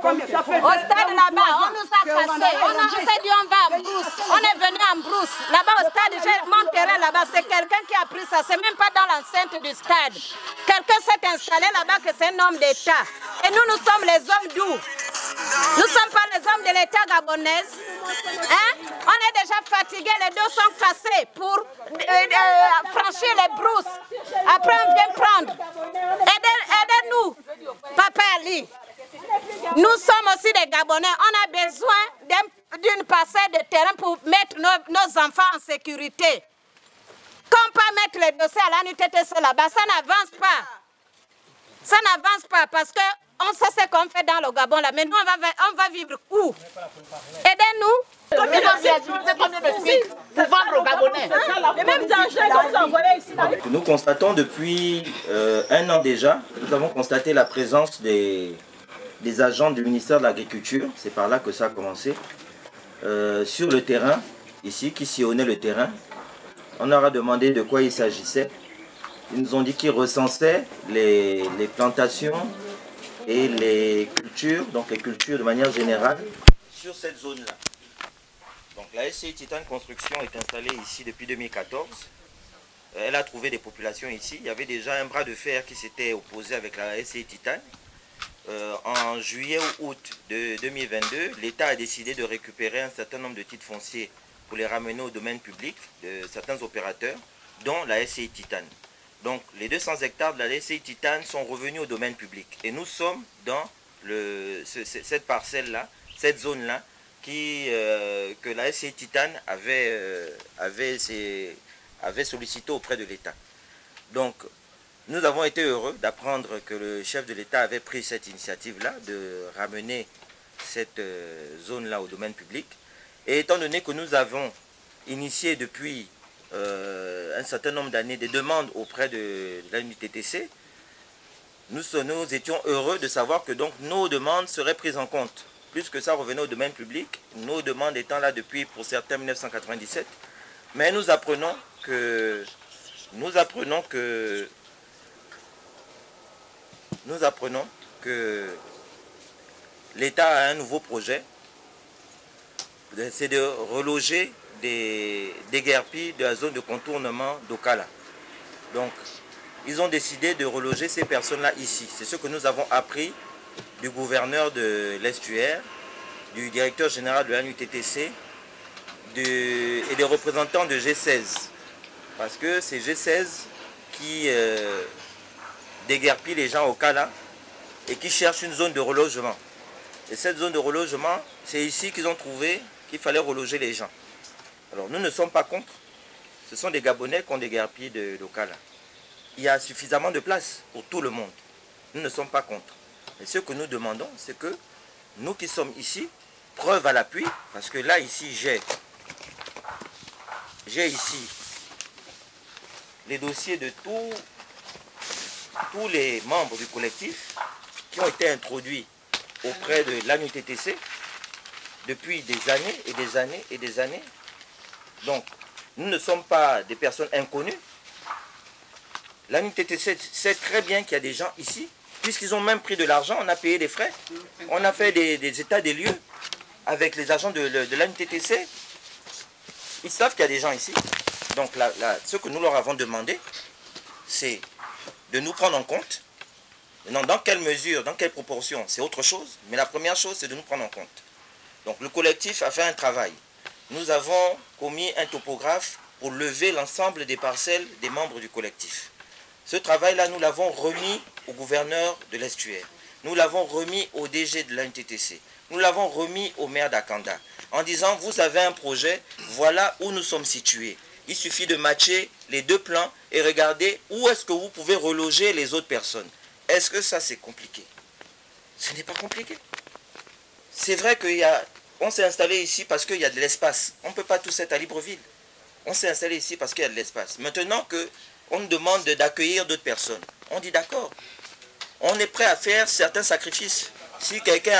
Au stade là-bas, on nous a cassé. On s'est dit on va en brousse. On est venu en brousse. Là-bas au stade, j'ai mon terrain là-bas. C'est quelqu'un qui a pris ça. C'est même pas dans l'enceinte du stade. Quelqu'un s'est installé là-bas que c'est un homme d'État. Et nous sommes les hommes d'où? Nous ne sommes pas les hommes de l'État gabonais. Hein? On est déjà fatigués, les dos sont cassés pour franchir les brousses. Après on vient prendre. Aidez-nous, Papa Ali. Nous sommes aussi des Gabonais. On a besoin d'une parcelle de terrain pour mettre nos enfants en sécurité. Qu'on pas mettre les dossiers à l'ANUTTC là-bas, ça n'avance pas. Ça n'avance pas parce que on sait ce qu'on fait dans le Gabon là, mais nous on va vivre où? Aidez-nous. Pour vendre aux Gabonais. Les mêmes engins que vous envoyez ici. Nous constatons depuis un an déjà, nous avons constaté la présence des agents du ministère de l'Agriculture, c'est par là que ça a commencé, sur le terrain, ici, qui sillonnaient le terrain. On leur a demandé de quoi il s'agissait. Ils nous ont dit qu'ils recensaient les plantations et les cultures, donc les cultures de manière générale, sur cette zone-là. Donc la SCI Titane Construction est installée ici depuis 2014. Elle a trouvé des populations ici. Il y avait déjà un bras de fer qui s'était opposé avec la SCI Titane. En juillet ou août de 2022, l'État a décidé de récupérer un certain nombre de titres fonciers pour les ramener au domaine public de certains opérateurs, dont la SCI Titane. Donc les 200 hectares de la SCI Titane sont revenus au domaine public. Et nous sommes dans cette parcelle-là, cette zone-là, que la SCI Titane avait sollicité auprès de l'État. Donc nous avons été heureux d'apprendre que le chef de l'État avait pris cette initiative-là de ramener cette zone-là au domaine public. Et étant donné que nous avons initié depuis un certain nombre d'années des demandes auprès de l'ANUTTC, nous étions heureux de savoir que donc nos demandes seraient prises en compte. Plus que ça revenait au domaine public, nos demandes étant là depuis, pour certains, 1997. Mais nous apprenons que l'État a un nouveau projet, c'est de reloger des guerpilles de la zone de contournement d'Okala. Donc, ils ont décidé de reloger ces personnes-là ici. C'est ce que nous avons appris du gouverneur de l'Estuaire, du directeur général de l'ANUTTC et des représentants de G16. Parce que c'est G16 qui déguerpille les gens au Okala et qui cherche une zone de relogement. Et cette zone de relogement, c'est ici qu'ils ont trouvé qu'il fallait reloger les gens. Alors nous ne sommes pas contre. Ce sont des Gabonais qui ont déguerpillé de l'Okala. Il y a suffisamment de place pour tout le monde. Nous ne sommes pas contre. Mais ce que nous demandons, c'est que nous qui sommes ici, preuve à l'appui, parce que là, ici, j'ai ici les dossiers de tous les membres du collectif qui ont été introduits auprès de l'ANUTTC depuis des années et des années et des années. Donc, nous ne sommes pas des personnes inconnues. L'ANUTTC sait très bien qu'il y a des gens ici, puisqu'ils ont même pris de l'argent, on a payé des frais, on a fait des états des lieux avec les agents de l'ANUTTC. Ils savent qu'il y a des gens ici. Donc ce que nous leur avons demandé, c'est de nous prendre en compte. Maintenant, dans quelle mesure, dans quelle proportion, c'est autre chose. Mais la première chose, c'est de nous prendre en compte. Donc le collectif a fait un travail. Nous avons commis un topographe pour lever l'ensemble des parcelles des membres du collectif. Ce travail-là, nous l'avons remis au gouverneur de l'Estuaire. Nous l'avons remis au DG de l'ANUTTC. Nous l'avons remis au maire d'Akanda en disant, vous avez un projet, voilà où nous sommes situés. Il suffit de matcher les deux plans et regarder où est-ce que vous pouvez reloger les autres personnes. Est-ce que ça, c'est compliqué? Ce n'est pas compliqué. C'est vrai qu'on s'est installé ici parce qu'il y a de l'espace. On ne peut pas tous être à Libreville. On s'est installé ici parce qu'il y a de l'espace. Maintenant qu'on nous demande d'accueillir d'autres personnes, on dit d'accord. On est prêt à faire certains sacrifices. Si quelqu'un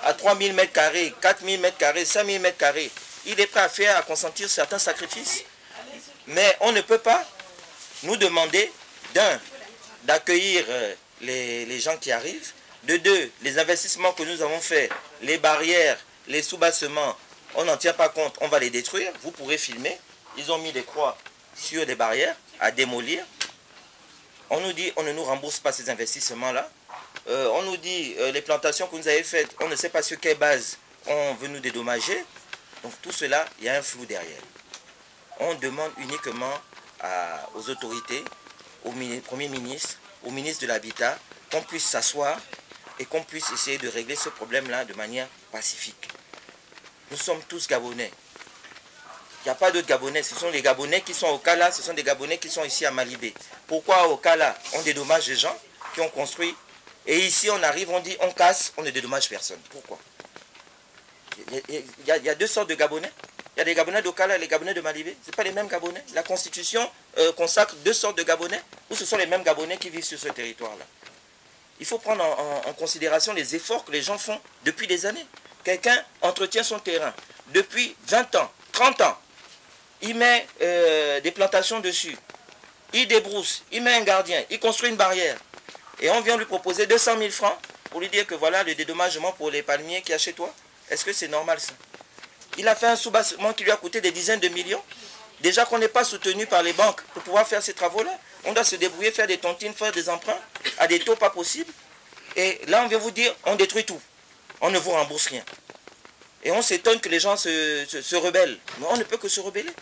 a 3000 m², 4000 m², 5000 m², il est prêt à consentir certains sacrifices. Mais on ne peut pas nous demander d'accueillir les gens qui arrivent, De deux, les investissements que nous avons faits, les barrières, les soubassements, on n'en tient pas compte, on va les détruire. Vous pourrez filmer. Ils ont mis des croix sur des barrières à démolir. On nous dit on ne nous rembourse pas ces investissements-là. On nous dit les plantations que vous avez faites, on ne sait pas sur quelle base on veut nous dédommager. Donc tout cela, il y a un flou derrière. On demande uniquement aux autorités, au Premier ministre, au ministre de l'Habitat, qu'on puisse s'asseoir et qu'on puisse essayer de régler ce problème-là de manière pacifique. Nous sommes tous Gabonais. Il n'y a pas d'autres Gabonais. Ce sont les Gabonais qui sont au Kala, ce sont des Gabonais qui sont ici à Malibé. Pourquoi au Kala, on dédommage les gens qui ont construit, et ici on arrive, on dit on casse, on ne dédommage personne. Pourquoi? Il y a deux sortes de Gabonais. Il y a des Gabonais d'Okala et les Gabonais de Malibé. Ce ne sont pas les mêmes Gabonais. La Constitution consacre deux sortes de Gabonais, ou ce sont les mêmes Gabonais qui vivent sur ce territoire-là. Il faut prendre en considération les efforts que les gens font depuis des années. Quelqu'un entretient son terrain depuis 20 ans, 30 ans. Il met des plantations dessus. Il débrousse, il met un gardien, il construit une barrière. Et on vient lui proposer 200 000 francs pour lui dire que voilà le dédommagement pour les palmiers qu'il y a chez toi. Est-ce que c'est normal ça? Il a fait un soubassement qui lui a coûté des dizaines de millions. Déjà qu'on n'est pas soutenu par les banques pour pouvoir faire ces travaux-là. On doit se débrouiller, faire des tontines, faire des emprunts à des taux pas possibles. Et là, on vient vous dire, on détruit tout. On ne vous rembourse rien. Et on s'étonne que les gens se rebellent. Mais on ne peut que se rebeller.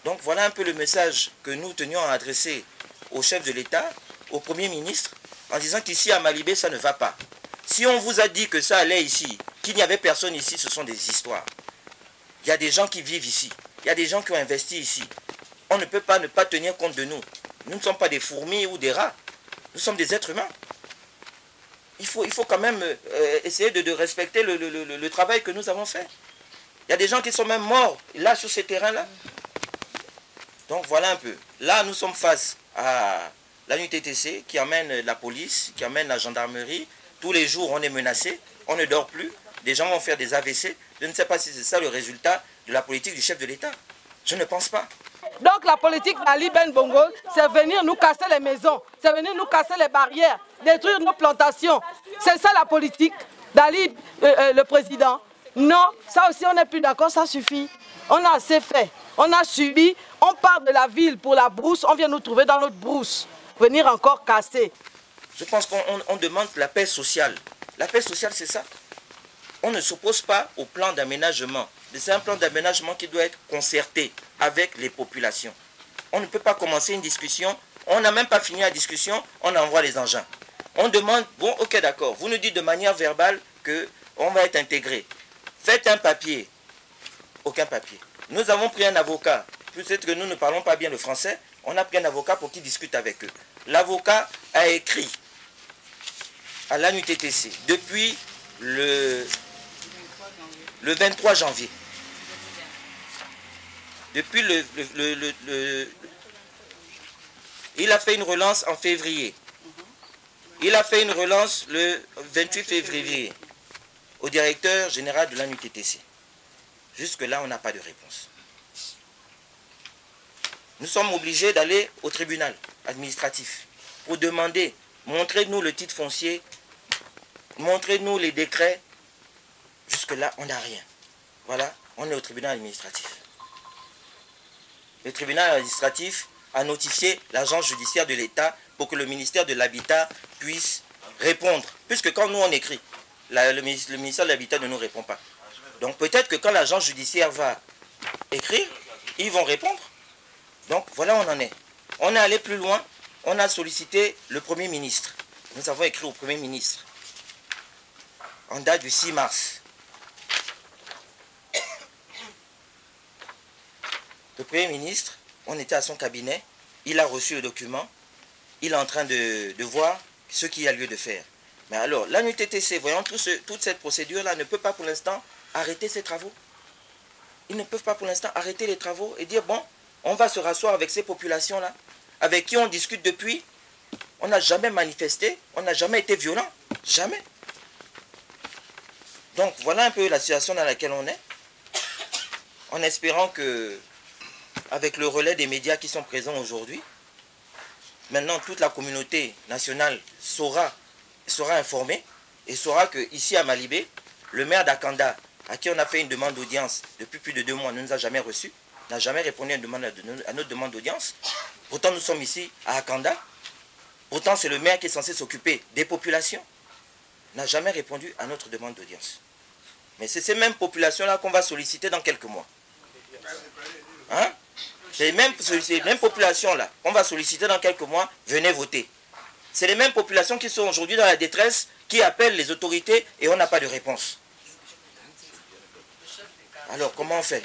Donc voilà un peu le message que nous tenions à adresser au chef de l'État, au Premier ministre, en disant qu'ici à Malibé, ça ne va pas. Si on vous a dit que ça allait ici, qu'il n'y avait personne ici, ce sont des histoires. Il y a des gens qui vivent ici. Il y a des gens qui ont investi ici. On ne peut pas ne pas tenir compte de nous. Nous ne sommes pas des fourmis ou des rats. Nous sommes des êtres humains. Il faut quand même essayer de respecter le travail que nous avons fait. Il y a des gens qui sont même morts là sur ces terrains-là. Donc voilà un peu. Là, nous sommes face à la NUTTC qui emmène la police, qui emmène la gendarmerie. Tous les jours, on est menacé, on ne dort plus. Des gens vont faire des AVC. Je ne sais pas si c'est ça le résultat de la politique du chef de l'État. Je ne pense pas. Donc la politique d'Ali Ben Bongo, c'est venir nous casser les maisons, c'est venir nous casser les barrières, détruire nos plantations. C'est ça la politique d'Ali, le président. Non, ça aussi on n'est plus d'accord, ça suffit. On a assez fait, on a subi, on part de la ville pour la brousse, on vient nous trouver dans notre brousse, venir encore casser. Je pense qu'on demande la paix sociale. La paix sociale, c'est ça. On ne s'oppose pas au plan d'aménagement. C'est un plan d'aménagement qui doit être concerté avec les populations. On ne peut pas commencer une discussion, on n'a même pas fini la discussion, on envoie les engins. On demande, bon, ok, d'accord, vous nous dites de manière verbale qu'on va être intégré. Faites un papier. Aucun papier. Nous avons pris un avocat. Peut-être que nous ne parlons pas bien le français. On a pris un avocat pour qu'il discute avec eux. L'avocat a écrit à l'ANUTTC depuis le 23 janvier. Depuis il a fait une relance en février. Il a fait une relance le 28 février au directeur général de l'ANUTTC. Jusque-là, on n'a pas de réponse. Nous sommes obligés d'aller au tribunal administratif pour demander, montrez-nous le titre foncier, montrez-nous les décrets. Jusque-là, on n'a rien. Voilà, on est au tribunal administratif. Le tribunal administratif a notifié l'agence judiciaire de l'État pour que le ministère de l'Habitat puisse répondre. Puisque quand nous on écrit, le ministère de l'Habitat ne nous répond pas. Donc peut-être que quand l'agence judiciaire va écrire, ils vont répondre. Donc voilà où on en est. On est allé plus loin, on a sollicité le Premier ministre. Nous avons écrit au Premier ministre en date du 6 mars. Le Premier ministre, on était à son cabinet, il a reçu le document, il est en train de voir ce qu'il y a lieu de faire. Mais alors, l'ANUTTC, voyant toute cette procédure-là, ne peut pas pour l'instant arrêter ses travaux. Ils ne peuvent pas pour l'instant arrêter les travaux et dire, bon, on va se rasseoir avec ces populations-là, avec qui on discute depuis. On n'a jamais manifesté, on n'a jamais été violent, jamais. Donc, voilà un peu la situation dans laquelle on est, en espérant que, avec le relais des médias qui sont présents aujourd'hui, maintenant toute la communauté nationale saura sera informé et saura qu'ici à Malibé, le maire d'Akanda, à qui on a fait une demande d'audience depuis plus de 2 mois, ne nous a jamais reçus, n'a jamais répondu à notre demande d'audience. Pourtant, nous sommes ici à Akanda. Pourtant, c'est le maire qui est censé s'occuper des populations. N'a jamais répondu à notre demande d'audience. Mais c'est ces mêmes populations-là qu'on va solliciter dans quelques mois. Hein? C'est les mêmes populations-là qu'on va solliciter dans quelques mois, venez voter. C'est les mêmes populations qui sont aujourd'hui dans la détresse, qui appellent les autorités et on n'a pas de réponse. Alors, comment on fait?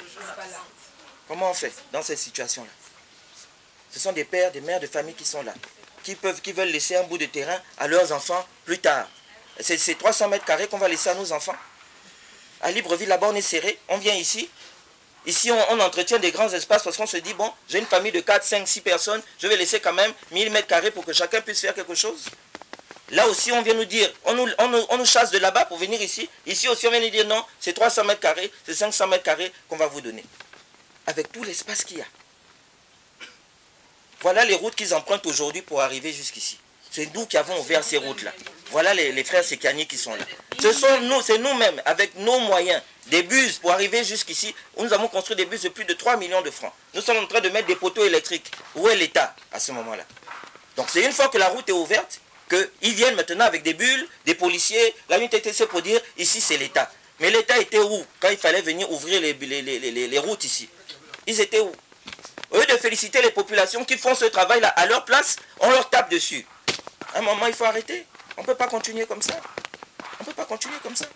Comment on fait dans cette situation-là? Ce sont des pères, des mères de famille qui sont là, qui veulent laisser un bout de terrain à leurs enfants plus tard. C'est 300 mètres carrés qu'on va laisser à nos enfants. À Libreville, là-bas, on est serré, on vient ici. Ici, on entretient des grands espaces parce qu'on se dit, bon, j'ai une famille de 4, 5, 6 personnes, je vais laisser quand même 1000 mètres carrés pour que chacun puisse faire quelque chose. Là aussi, on vient nous dire, on nous chasse de là-bas pour venir ici. Ici aussi, on vient nous dire, non, c'est 300 mètres carrés, c'est 500 mètres carrés qu'on va vous donner. Avec tout l'espace qu'il y a. Voilà les routes qu'ils empruntent aujourd'hui pour arriver jusqu'ici. C'est nous qui avons ouvert ces routes-là. Voilà les frères Sekani qui sont là. Ce sont nous, c'est nous-mêmes, avec nos moyens, des bus pour arriver jusqu'ici. Nous avons construit des bus de plus de 3 millions de francs. Nous sommes en train de mettre des poteaux électriques. Où est l'État à ce moment-là? Donc c'est une fois que la route est ouverte, qu'ils viennent maintenant avec des bulles, des policiers, la unité TTC pour dire, ici c'est l'État. Mais l'État était où quand il fallait venir ouvrir les routes ici? Ils étaient où? Au lieu de féliciter les populations qui font ce travail-là à leur place, on leur tape dessus. À un moment, il faut arrêter. On ne peut pas continuer comme ça. On ne peut pas continuer comme ça.